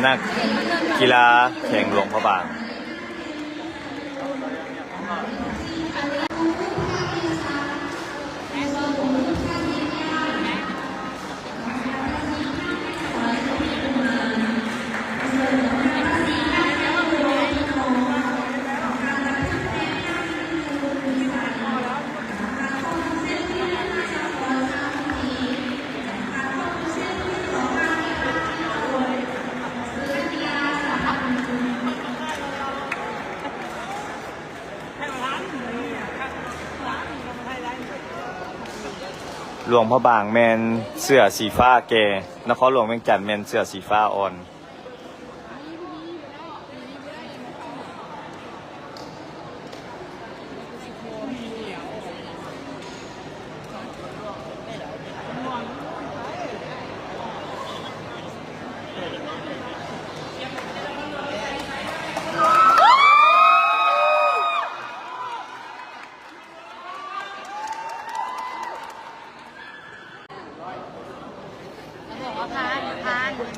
นักกีฬาแข่งหลวงพระบางหลวงพระบางแมนเสื้อสีฟ้าแก่นครหลวงเวียงจันทน์แมนเสื้อสีฟ้าอ่อน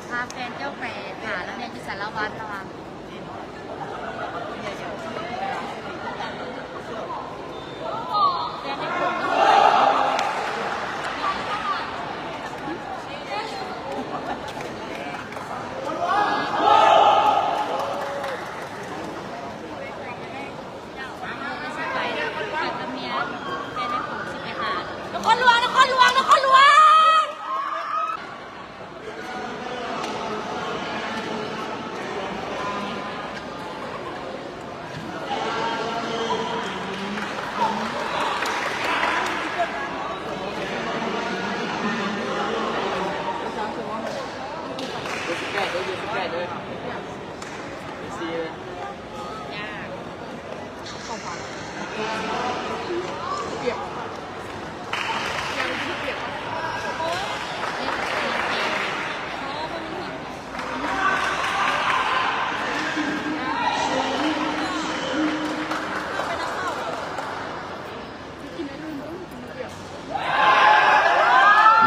พาแฟนเจ้าแฝดค่ะแล้วเนี่ยที่สารวัตรระวังนครหลวงนครหลวงนครหลวง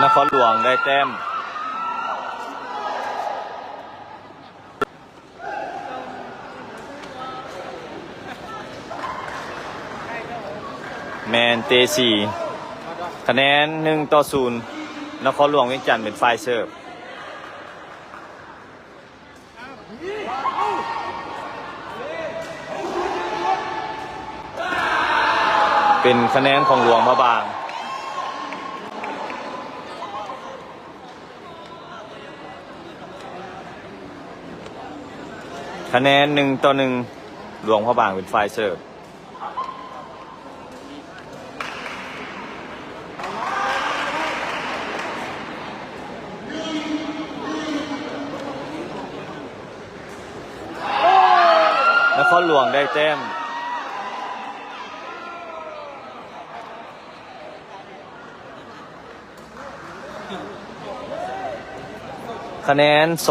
นครหลวงได้แต้มแมนเต4คะแนน1-0นครหลวงเวียงจันทน์เป็นฝ่ายเสิร์ฟเป็นคะแนนของหลวงพระบางคะแนน1-1หลวงพระบางเป็นฝ่ายเสิร์ฟนครหลวงได้แต้มคะแนน2-1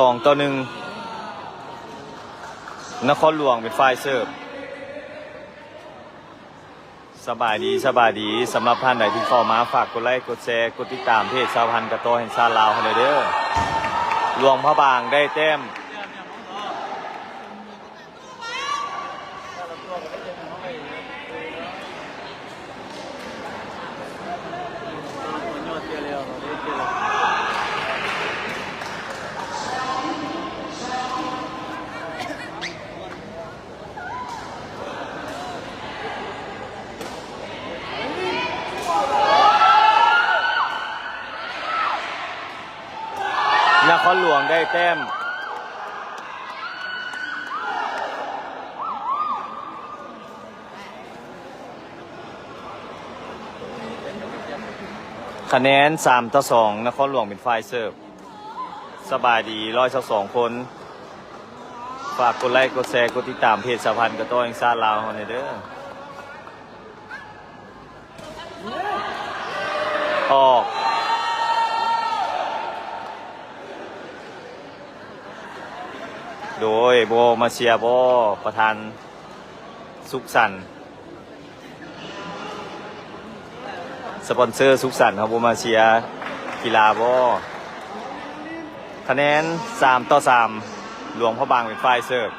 นครหลวงเป็นฝ่ายเสิร์ฟสบายดีสำหรับท่านใดที่เข้ามาฝากกดไลค์กดแชร์กดติดตามเพจชาวพันกระโตแห่งชาติลาวให้เด้อหลวงพระบางได้แต้มนครหลวงได้แต้มคะแนน3-2นครหลวงเป็นฝ่ายเสิร์ฟสบายดี122คนฝากกดไลค์กดแชร์กดติดตามเพจชาวพันกระโตแห่งชาติลาวให้เด้อออกโดยโบมาเชียร์โบประธานสุขสันต์สปอนเซอร์สุขสันต์ครับโบมาเชียร์กีฬาโบคะแนน3-3 หลวงพระบางเป็นฝ่ายเสิร์ฟ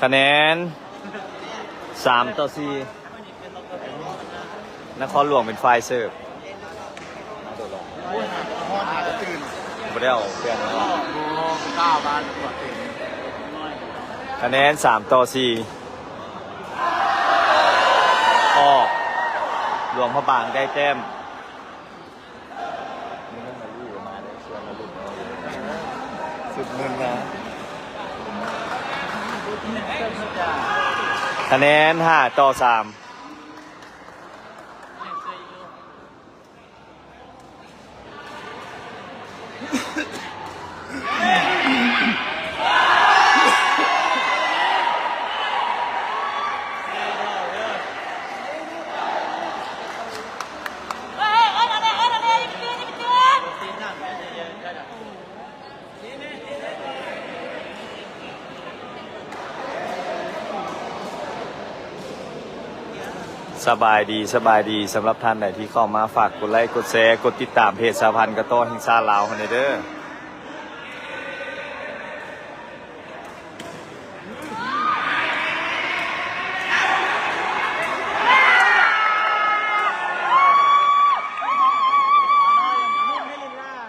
คะแนน3-4นครหลวงเป็นฝ่ายเสิร์ฟไม่ได้เอาเปลี่ยนคะแนน3-4ออกหลวงพระบางได้แต้มสุดเงินนะคะแนน5-3สบายดีสำหรับท่านไหนที่เข้ามาฝากกดไลค์กดแชร์กดติดตามเพจสาพันธ์กระต้อแห่งชาติลาวคนเด้อ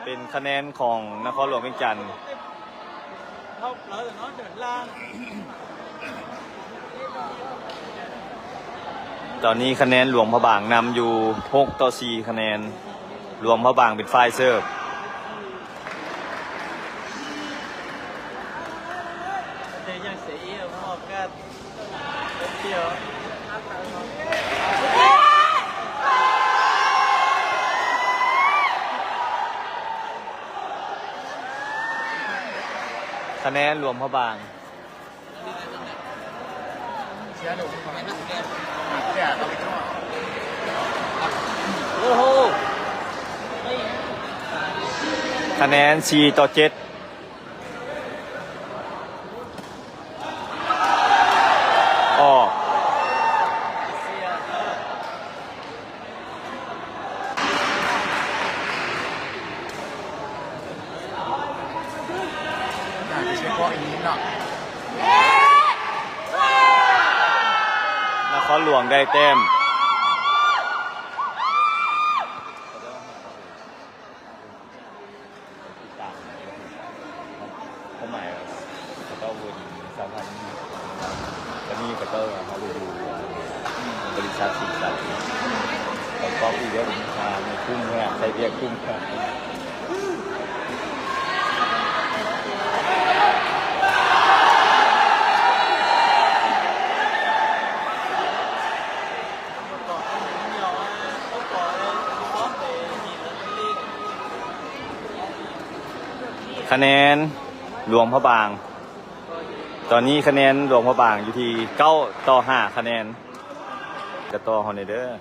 เป็นคะแนนของนครหลวงเวียงจันทร์ตอนนี้คะแนนหลวงพระบางนำอยู่6-4คะแนนหลวงพระบางเป็นฝ่ายเสิร์ฟคะแนนหลวงพระบางคะแนน4-7ออกนครหลวงได้แต้มเขาหมายกระเต้าวนสามพันจะมีกระเต้าเขาดูบริษัทสีสันแล้วก็อีกเยอะเป็นชาในคุ้มเนี่ยใช้เรียกคุ้มค่ะคะแนนหลวงพระบางตอนนี้คะแนนหลวงพระบางอยู่ที่9-5คะแนนกระต่อฮอนเดอร์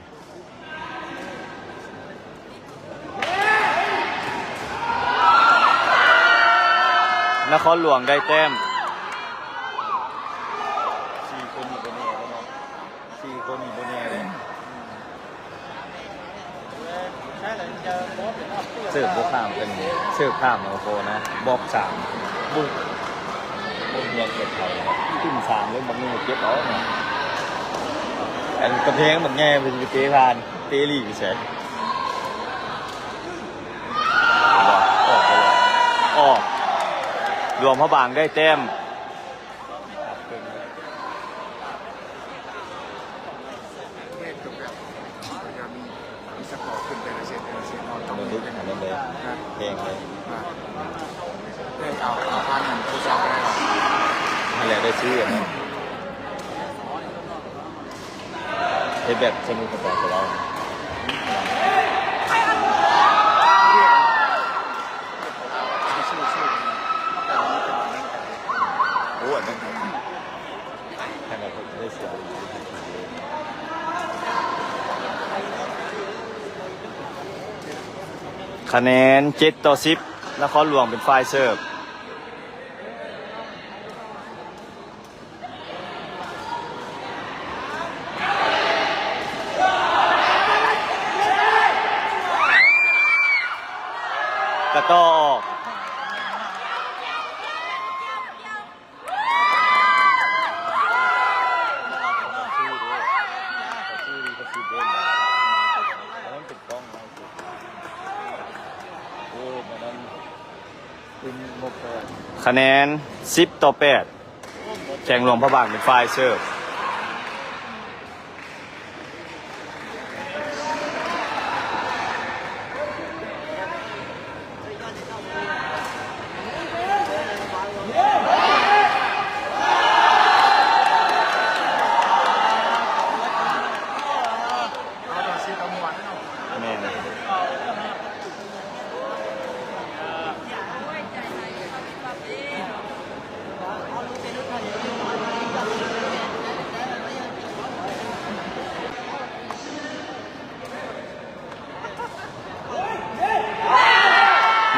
นครหลวงได้แต้ม4 คนอยู่บนแน่เลยเนาะ4 คนอยู่บนแน่เลยเสิร์ฟบวกข้ามเป็นเสิร์ฟข้ามโอ้โหนะบอก3บุกเงียนเก็บเขาขึ้น3เลยบางทีเก็บเอาเนี่ยอันกระเพงมันแง่เป็นเตะพานเตะลีกเฉยออกรวมพระบางได้แต้มเพลงเลยเอาพันหนึ่งผู้สาวได้หรออะไรได้ชื่อนะเฮ็ดแบบสนุกกับเราโอ้อันนั้น แข่งกับคนได้เสียคะแนน7-10นครหลวงเป็นฝ่ายเสิร์ฟตะก้อออกคะแนน10-8แข่งหลวงพระบางเป็นฝ่ายเสิร์ฟแม่น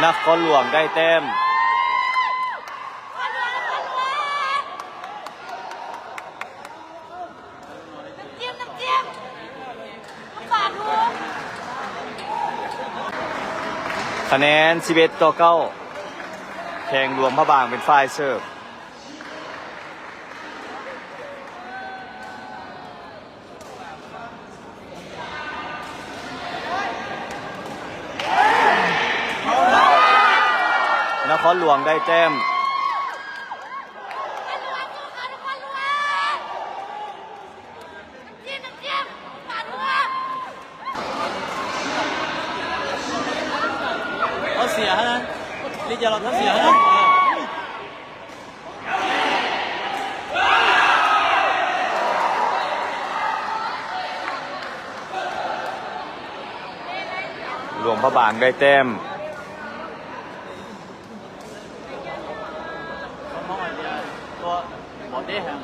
นครหลวงได้แต้มคะแนน11-9แข่งหลวงพระบางเป็นฝ่ายเสิร์ฟนครหลวงได้แต้มเขาเสียนะลิเจเราเขาเสียนะหลวงพระบางได้แต้มตัวบอดเด้ฮะ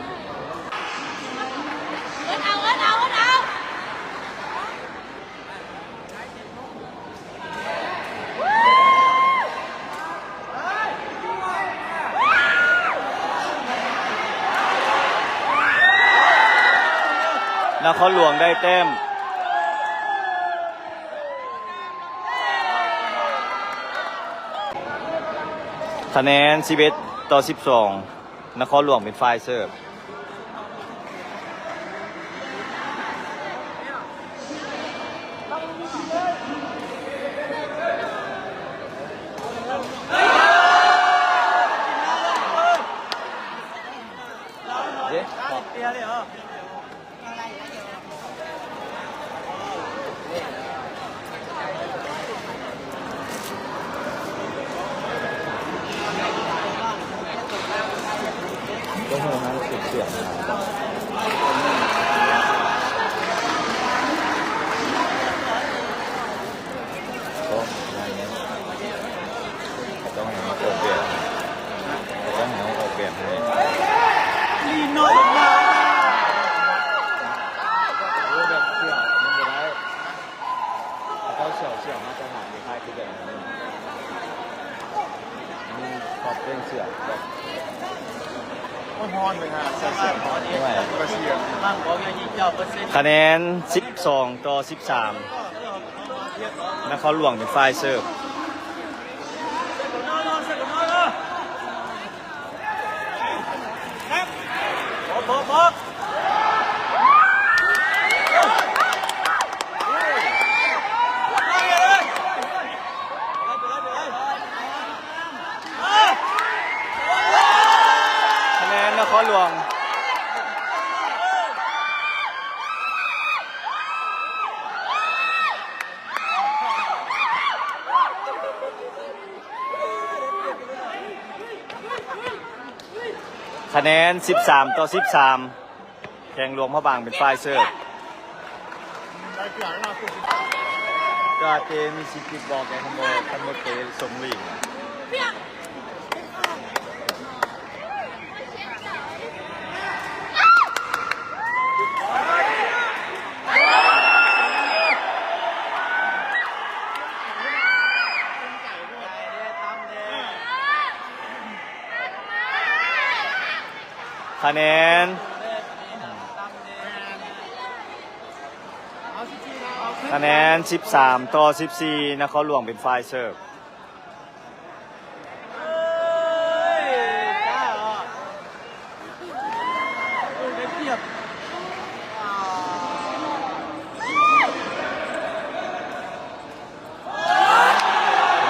นครหลวงได้แต้มคะแนน11-12นครหลวงเป็นฝ่ายเสิร์ฟเย้เปียเลยเหรอต้องให้มันเสียงต้องให้มันโอเปลี่ยนต้องให้มันโอเปลี่ยนให้ลีโน่มา แบบเสี่ยวมันจะได้เขาเสี่ยวมาตรฐานในค่ายคือแบบนี้มีขอบเป็นเสี่ยวแบบมันฮอนเลยฮะเสียฮอนนี่ก็เสียบ้างบอกอย่างนี้เจ้าเปอร์เซ็นต์คะแนน12-13นครหลวงเป็นฝ่ายเสิร์ฟคะแนนนครหลวงคะแนน13-13แข่งหลวงพระบางเป็นฝ่ายเสิร์ฟก็เจมีสิทธิ์บอกแกขโมยเตะสมวิ่ง คะแนนคะแนน13ต่อ14นครหลวงเป็นฝ่ายเสิร์ฟ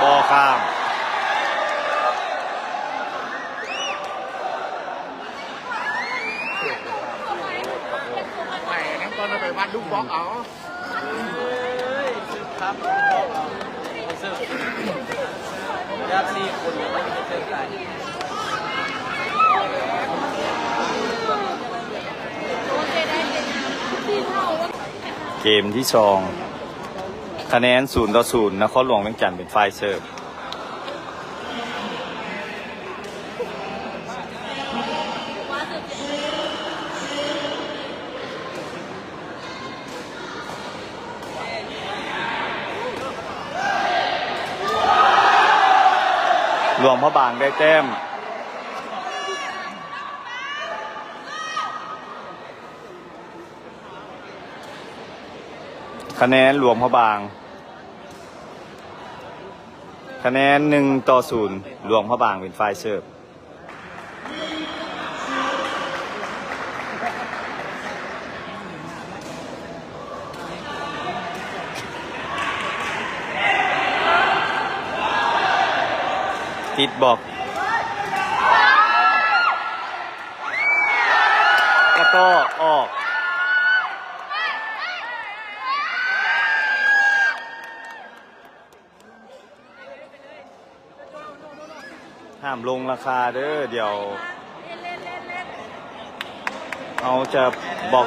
บอลข้ามไหนนะตอนเราไปวัดลูกบล็อกเอาครับยากสี่คนไม่ได้เจอกัน เกมที่2คะแนน0ต่อ0นครหลวงเวียงจันทร์เป็นฝ่ายเสิร์ฟหลวงพระบางได้แต้มคะแนนหลวงพระบางคะแนน1ต่อ0หลวงพระบางเป็นฝ่ายเสิร์ฟติดบอกแล้วก็ออกห้ามลงราคาเด้อเดี๋ยวเอาจะบอก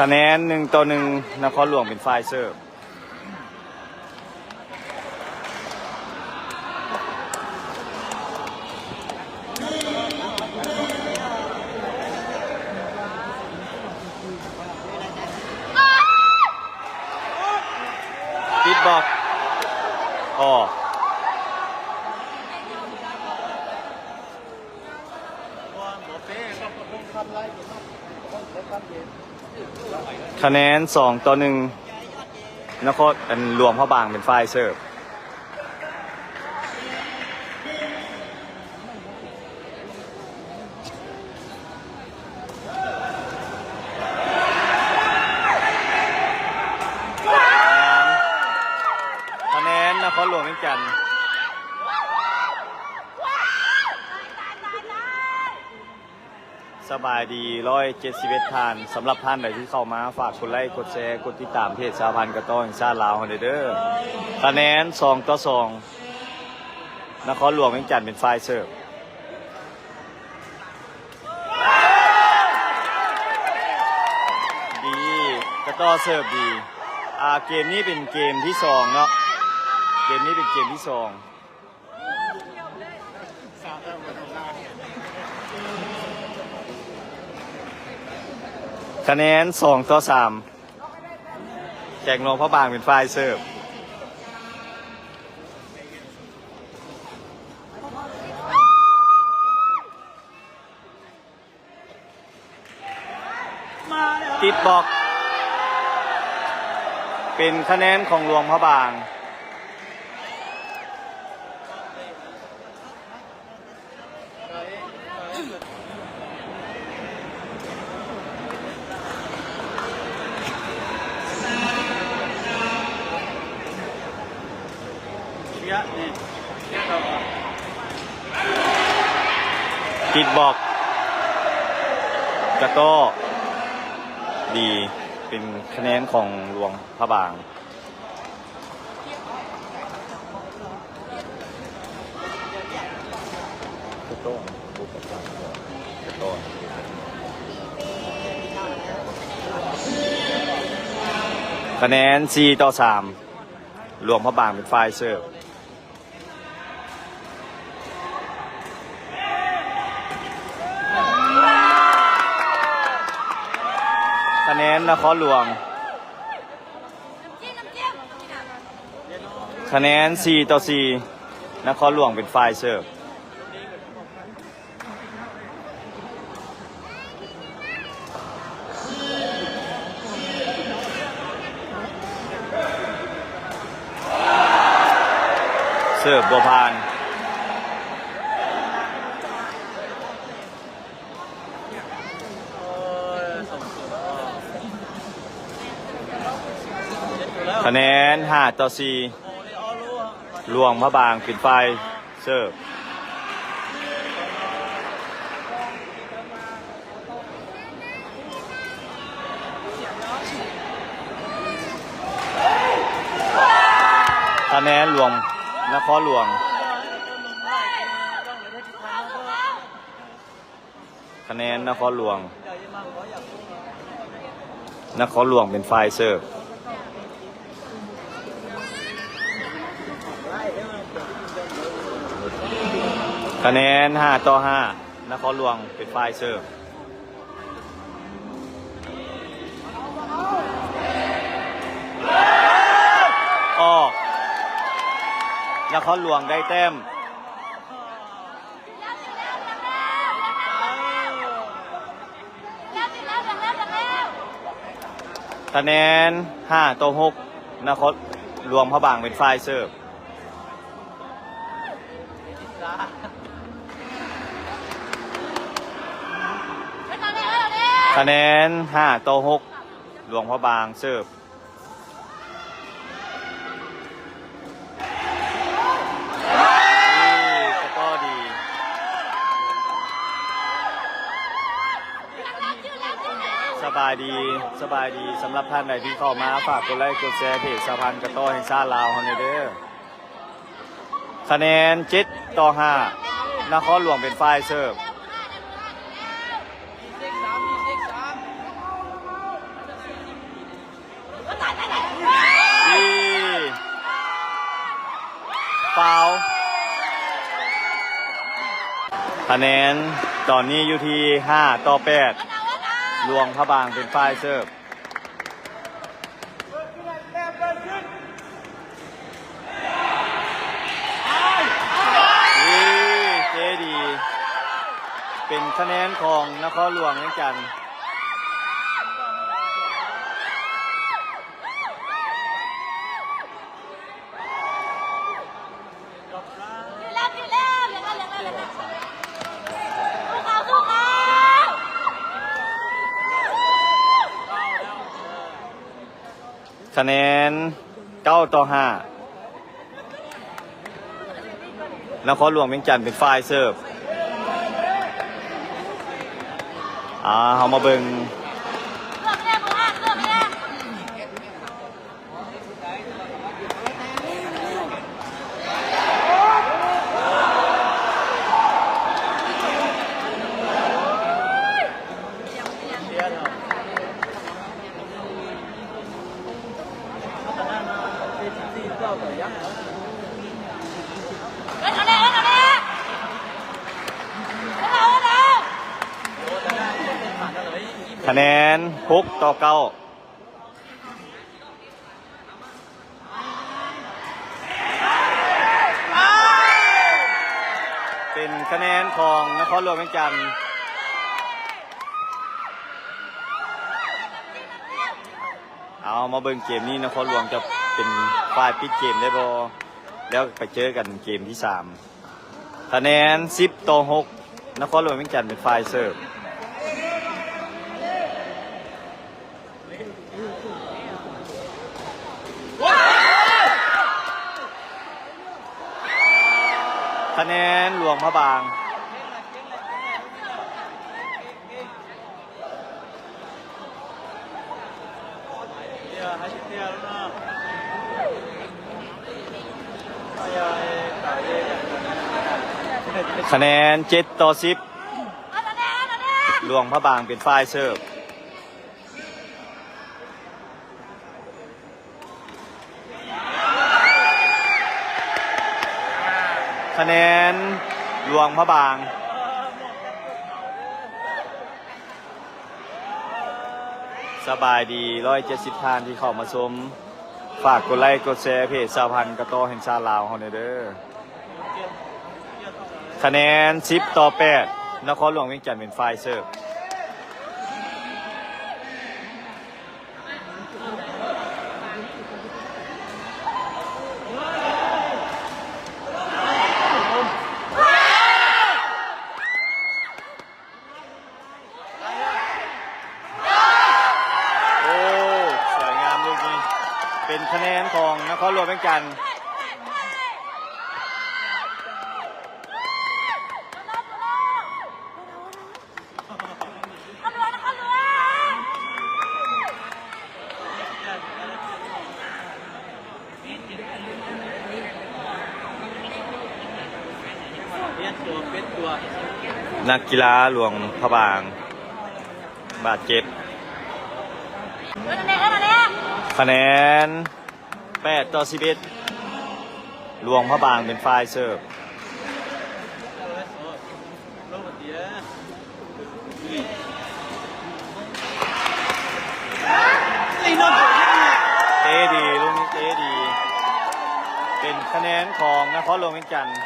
คะแนน1ต่อ1นครหลวงเป็นฝ่ายเสิร์ฟติดบอกออกคะแนน2ต่อ1นครหลวงพระบางเป็นฝ่ายเสิร์ฟคะแนนนครหลวงเวียงจันทร์สบายดี171ท่านสำหรับท่านใดที่เข้ามาฝากกดไลค์กดแชร์กดติดตามเพจสาพันธ์กระต้อนชาติลาวเด้อคะแนน2ต่อ2นครหลวงเวียงจันทร์เป็นฝ่ายเสิร์ฟดีกระต้อเสิร์ฟดีเกมนี้เป็นเกมที่2เนาะเกมนี้เป็นเกมที่2คะแนน2ต่อ3แจกหลวงพระบางเป็นฝ่ายเสิร์ฟติดบอกเป็นคะแนนของหลวงพระบางติดบอกกระโต้ดีเป็นคะแนนของหลวงพระบางกระโต้กระโต้คะแนน4ต่อ3หลวงพระบางเป็นฝ่ายเสิร์ฟคะแนนนครหลวง คะแนน4-4นครหลวงเป็นฝ่ายเสิร์ฟเสิร์ฟบัวพานคะแนน5-4หลวงพระบางเป็นฝ่ายเสิร์ฟคะแนนหลวงนครหลวงคะแนนนครหลวงเป็นฝ่ายเสิร์ฟคะแนน5-5นครหลวงเป็นฝ่ายเสิร์ฟออกนครหลวงได้แต้มคะแนน5-6นครหลวงพระบางเป็นฝ่ายเสิร์ฟคะแนน5-6หลวงพระบางเสิร์ฟก็ดีสบายดีสำหรับท่านใดที่เข้ามาฝากกดไลค์กดแชร์เพจสะพานกระต้อแห่งชาติลาวเฮาเด้อคะแนน7-5นครหลวงเป็นฝ่ายเสิร์ฟฟาวคะแนนตอนนี้อยู่ที่5-8หลวงพระบางเป็นฝ่ายเสิร์ฟเจดีเป็นคะแนนของนครหลวงเหมือนกันคะแนน9-5นครหลวงเวียงจันทร์เป็นฝ่ายเสิร์ฟเอามาเบิ่งคะแนน6-9เป็นคะแนนของนครหลวงเวียงจันทร์เอามาเบิ่งเกมนี้นครหลวงจะเป็นฝ่ายปิดเกมได้บ่แล้วไปเจอกันเกมที่3คะแนน10-6นครหลวงเวียงจันทร์เป็นฝ่ายเสิร์ฟคะแนนหลวงพระบางคะแนน7-10หลวงพระบางเป็นฝ่ายเสิร์ฟคะแนนหลวงพระบางสบายดี170ท่านที่เข้ามาชม ฝากกดไลค์กดแชร์เพจสาพันธ์กระโตแห่งชาติลาวเฮาเด้อคะแนน10-8นครหลวงเวียงจันทน์เป็นฝ่ายเสิร์ฟเป็นคะแนนของนครหลวงเวียงจันทน์นักกีฬาหลวงพระบางบาดเจ็บคะแนน8-11หลวงพระบางเป็นฝ่ายเสิร์ฟเตะดีลูกนี้เตะดีเป็นคะแนนของนครหลวงเวียงจันทน์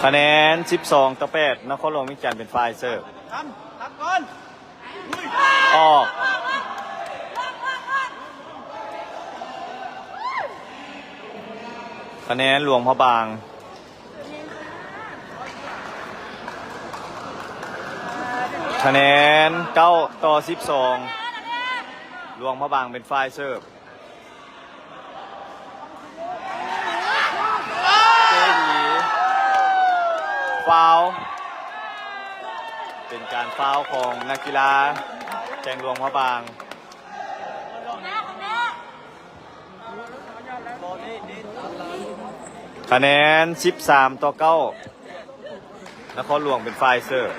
คะแนน12-8นครหลวงเวียงจันทน์เป็นฝ่ายเสิร์ฟออกคะแนนหลวงพระบางคะแนน9-12หลวงพระบางเป็นฝ่ายเสิร์ฟฟาวล์เป็นการฟาวล์ของนักกีฬาแข่งหลวงพระบางคะแนน13-9นครหลวงเป็นฝ่ายเสิร์ฟ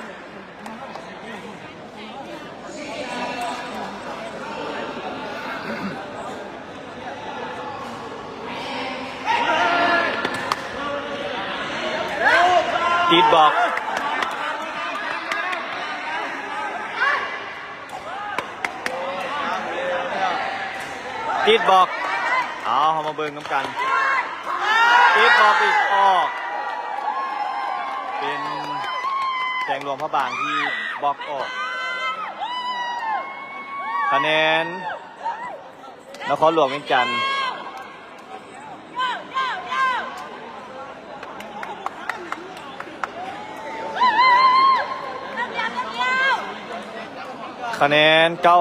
ติดบอกติดบอกเอามาเบิ่งน้ำกันติดบอกอีกออกเป็นแข่งหลวงพระบางที่บอกออกคะแนนนครหลวงเวียงจันทน์คะแนน9-14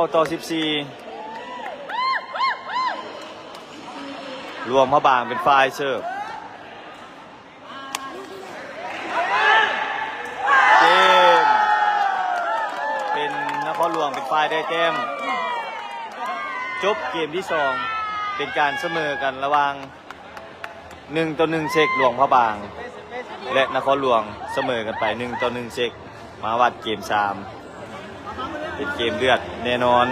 รวมพระบางเป็นฝ่ายเสิร์ฟเกมเป็นนครหลวงเป็นฝ่ายได้แต้มจบเกมที่2เป็นการเสมอกันระหว่าง1-1เซกหลวงพระบางและนครหลวงเสมอกันไป1-1เซกมาวัดเกม3เป็นเกมเลือดแน่นอน